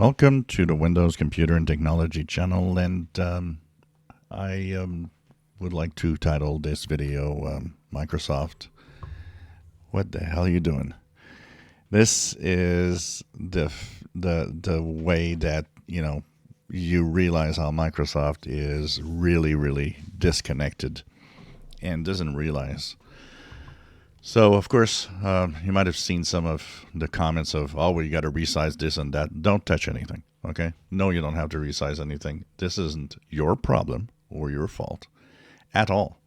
Welcome to the Windows Computer and Technology channel, and I would like to title this video Microsoft, what the hell are you doing? This is the way that you realize how Microsoft is really disconnected and doesn't realize. So, of course, you might have seen some of the comments of, oh, well, you got to resize this and that. Don't touch anything, okay? No, you don't have to resize anything. This isn't your problem or your fault at all.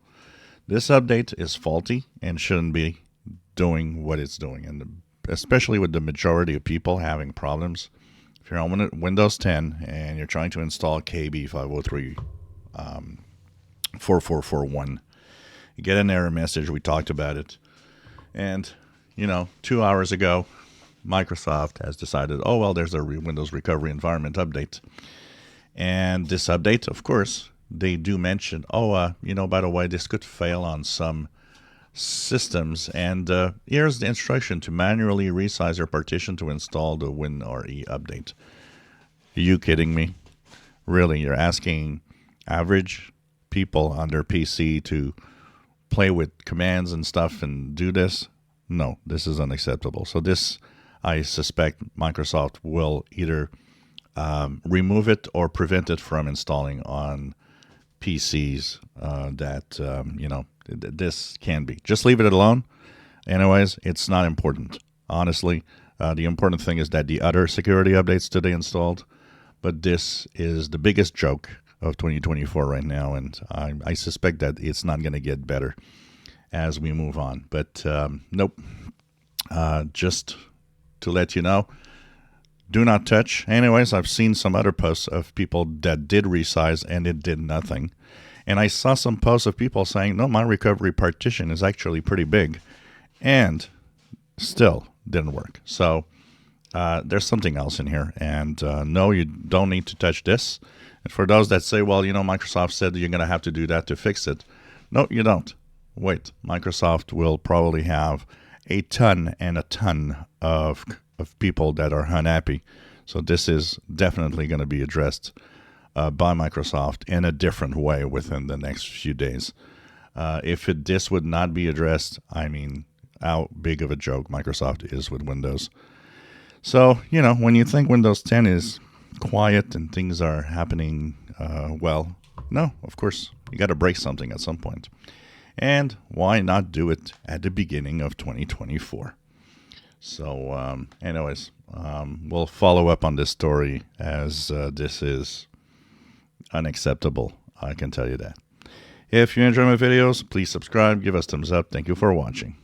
This update is faulty and shouldn't be doing what it's doing, and especially with the majority of people having problems. If you're on Windows 10 and you're trying to install KB5034441, you get an error message. We talked about it. And, 2 hours ago, Microsoft has decided, oh, well, there's a Windows Recovery Environment update. And this update, of course, they do mention, by the way, this could fail on some systems. And here's the instruction to manually resize your partition to install the WinRE update. Are you kidding me? Really, you're asking average people on their PC to play with commands and stuff and do this? No, this is unacceptable. So this, I suspect Microsoft will either remove it or prevent it from installing on PCs this can be. Just leave it alone. Anyways, it's not important. Honestly, the important thing is that the other security updates today installed, but this is the biggest joke of 2024 right now, and I suspect that it's not going to get better as we move on. But nope. Just to let you know, do not touch. Anyways, I've seen some other posts of people that did resize and it did nothing. And I saw some posts of people saying, no, my recovery partition is actually pretty big, and still didn't work. So there's something else in here, and no, you don't need to touch this. And for those that say, well, Microsoft said you're going to have to do that to fix it. No, you don't. Wait, Microsoft will probably have a ton and a ton of people that are unhappy. So this is definitely going to be addressed by Microsoft in a different way within the next few days. If this would not be addressed, I mean, how big of a joke Microsoft is with Windows. So, when you think Windows 10 is quiet and things are happening well, no, of course, you got to break something at some point. And why not do it at the beginning of 2024? So, anyways, we'll follow up on this story, as this is unacceptable. I can tell you that. If you enjoy my videos, please subscribe, give us thumbs up. Thank you for watching.